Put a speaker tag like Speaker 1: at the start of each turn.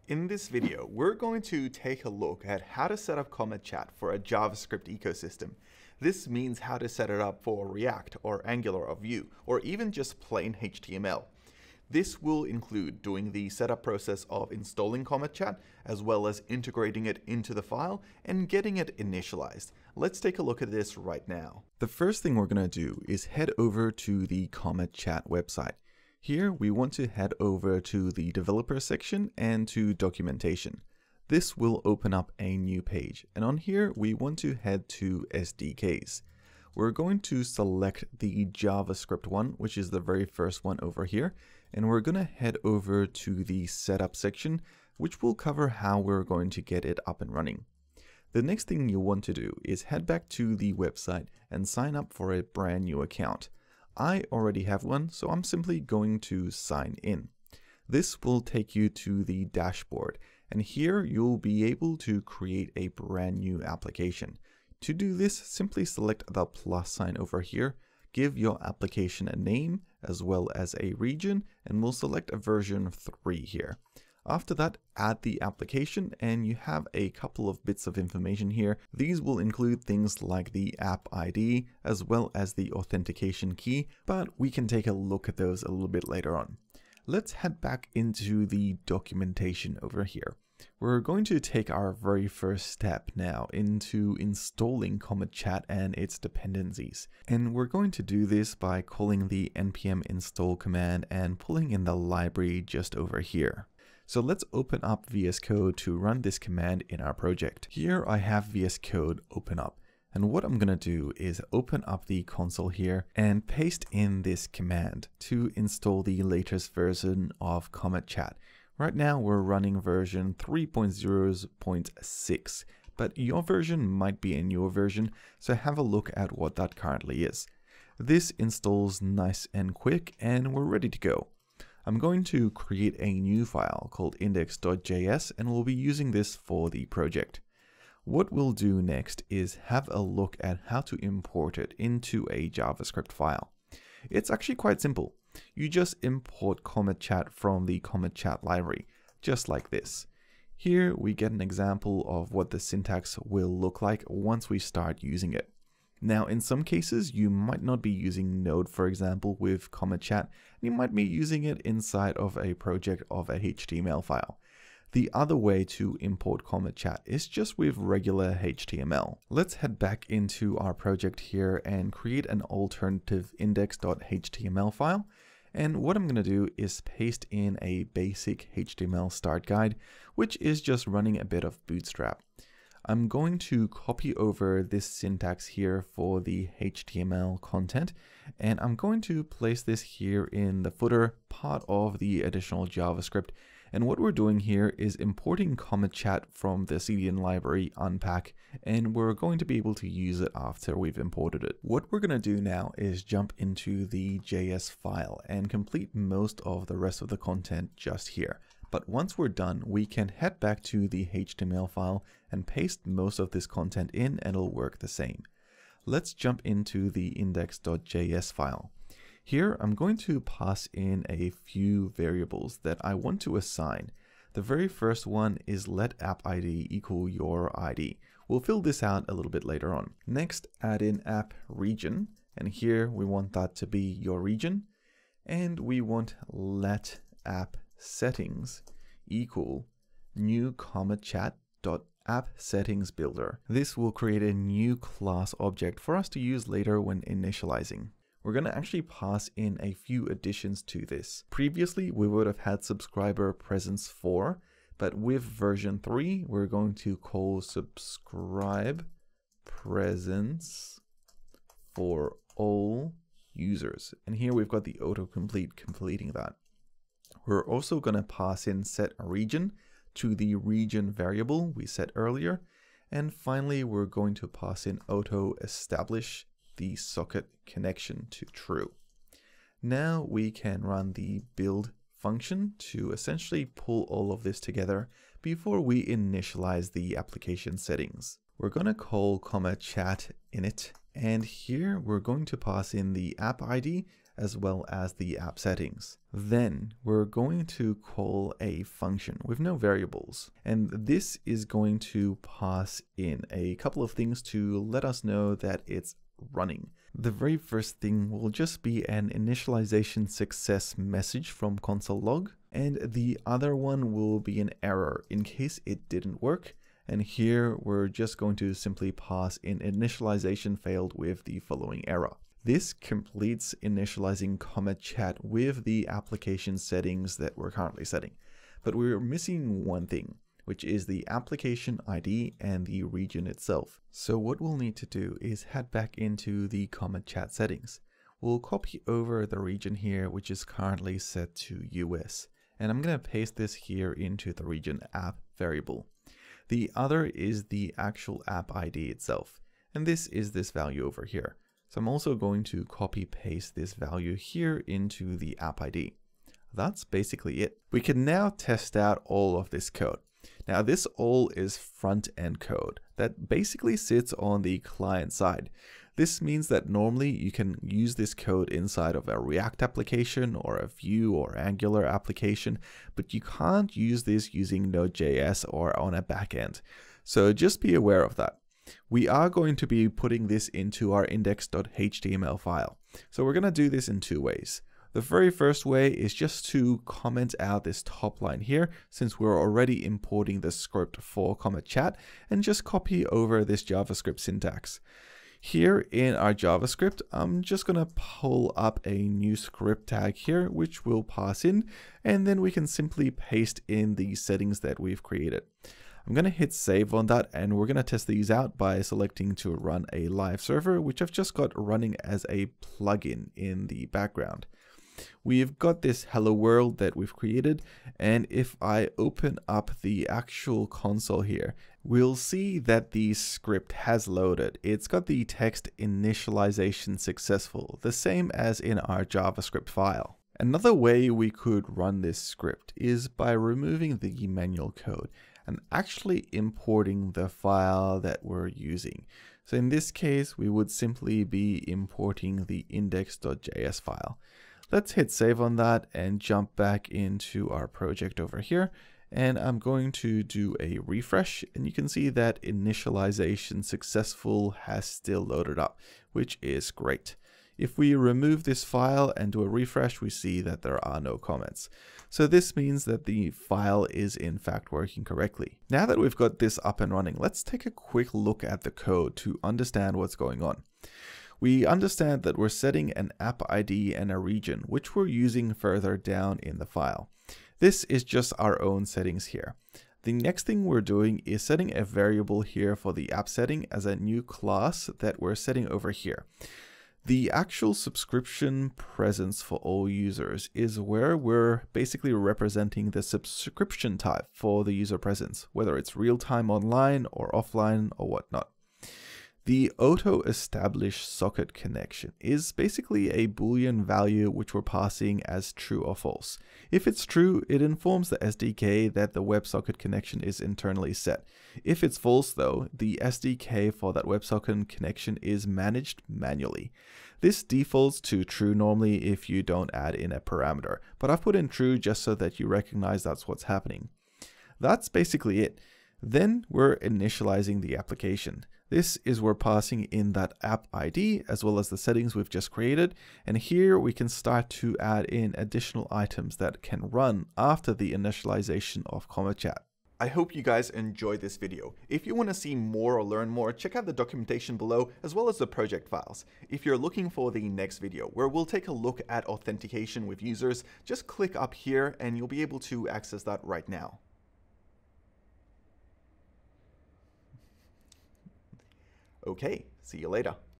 Speaker 1: In this video, we're going to take a look at how to set up CometChat for a JavaScript ecosystem. This means how to set it up for React or Angular or Vue, or even just plain HTML. This will include doing the setup process of installing CometChat, as well as integrating it into the file and getting it initialized. Let's take a look at this right now. The first thing we're going to do is head over to the CometChat website. Here we want to head over to the developer section and to documentation. This will open up a new page, and on here we want to head to SDKs. We're going to select the JavaScript one, which is the very first one over here, and we're going to head over to the setup section, which will cover how we're going to get it up and running. The next thing you'll want to do is head back to the website and sign up for a brand new account. I already have one, so I'm simply going to sign in. This will take you to the dashboard, and here you'll be able to create a brand new application. To do this, simply select the plus sign over here, give your application a name as well as a region, and we'll select a version 3 here. After that, add the application, and you have a couple of bits of information here. These will include things like the app ID as well as the authentication key, but we can take a look at those a little bit later on. Let's head back into the documentation over here. We're going to take our very first step now into installing CometChat and its dependencies. And we're going to do this by calling the npm install command and pulling in the library just over here. So let's open up VS Code to run this command in our project. Here I have VS Code open up. And what I'm going to do is open up the console here and paste in this command to install the latest version of CometChat. Right now we're running version 3.0.6, but your version might be a newer version, so have a look at what that currently is. This installs nice and quick, and we're ready to go. I'm going to create a new file called index.js, and we'll be using this for the project. What we'll do next is have a look at how to import it into a JavaScript file. It's actually quite simple. You just import CometChat from the CometChat library, just like this. Here we get an example of what the syntax will look like once we start using it. Now, in some cases, you might not be using Node, for example, with CometChat. You might be using it inside of a project of a HTML file. The other way to import CometChat is just with regular HTML. Let's head back into our project here and create an alternative index.html file. And what I'm going to do is paste in a basic HTML start guide, which is just running a bit of Bootstrap. I'm going to copy over this syntax here for the HTML content, and I'm going to place this here in the footer, part of the additional JavaScript. And what we're doing here is importing CometChat from the CDN library unpack, and we're going to be able to use it after we've imported it. What we're going to do now is jump into the JS file and complete most of the rest of the content just here. But once we're done, we can head back to the HTML file and paste most of this content in, and it'll work the same. Let's jump into the index.js file. Here, I'm going to pass in a few variables that I want to assign. The very first one is let app ID equal your ID. We'll fill this out a little bit later on. Next, add in app region, and here we want that to be your region. And we want let app settings equal new CometChat.app settings builder. This will create a new class object for us to use later when initializing. We're going to actually pass in a few additions to this. Previously, we would have had subscriber presence 4, but with version 3, we're going to call subscribe presence for all users. And here we've got the autocomplete completing that. We're also going to pass in set region to the region variable we set earlier. And finally, we're going to pass in auto establish the socket connection to true. Now we can run the build function to essentially pull all of this together before we initialize the application settings. We're going to call CometChat init, and here we're going to pass in the app ID as well as the app settings. Then we're going to call a function with no variables, and this is going to pass in a couple of things to let us know that it's running. The very first thing will just be an initialization success message from console log, and the other one will be an error in case it didn't work. And here we're just going to simply pass in initialization failed with the following error. This completes initializing CometChat with the application settings that we're currently setting. But we're missing one thing, which is the application ID and the region itself. So what we'll need to do is head back into the CometChat settings. We'll copy over the region here, which is currently set to US. And I'm going to paste this here into the region app variable. The other is the actual app ID itself. And this is this value over here. So I'm also going to copy paste this value here into the app ID. That's basically it. We can now test out all of this code. Now this all is front-end code that basically sits on the client side. This means that normally you can use this code inside of a React application or a Vue or Angular application, but you can't use this using Node.js or on a backend. So just be aware of that. We are going to be putting this into our index.html file. So we're going to do this in two ways. The very first way is just to comment out this top line here, since we're already importing the script for CometChat, and just copy over this JavaScript syntax. Here in our JavaScript, I'm just going to pull up a new script tag here, which we'll pass in, and then we can simply paste in the settings that we've created. I'm going to hit save on that, and we're going to test these out by selecting to run a live server, which I've just got running as a plugin in the background. We've got this hello world that we've created, and if I open up the actual console here, we'll see that the script has loaded. It's got the text initialization successful, the same as in our JavaScript file. Another way we could run this script is by removing the manual code and actually importing the file that we're using. So in this case, we would simply be importing the index.js file. Let's hit save on that and jump back into our project over here. And I'm going to do a refresh, and you can see that initialization successful has still loaded up, which is great. If we remove this file and do a refresh, we see that there are no comments. So this means that the file is in fact working correctly. Now that we've got this up and running, let's take a quick look at the code to understand what's going on. We understand that we're setting an app ID and a region, which we're using further down in the file. This is just our own settings here. The next thing we're doing is setting a variable here for the app setting as a new class that we're setting over here. The actual subscription presence for all users is where we're basically representing the subscription type for the user presence, whether it's real-time online or offline or whatnot. The auto-establish socket connection is basically a Boolean value which we're passing as true or false. If it's true, it informs the SDK that the WebSocket connection is internally set. If it's false though, the SDK for that WebSocket connection is managed manually. This defaults to true normally if you don't add in a parameter, but I've put in true just so that you recognize that's what's happening. That's basically it. Then we're initializing the application. This is where passing in that app ID as well as the settings we've just created. And here we can start to add in additional items that can run after the initialization of CometChat. I hope you guys enjoyed this video. If you want to see more or learn more, check out the documentation below as well as the project files. If you're looking for the next video where we'll take a look at authentication with users, just click up here and you'll be able to access that right now. Okay, see you later.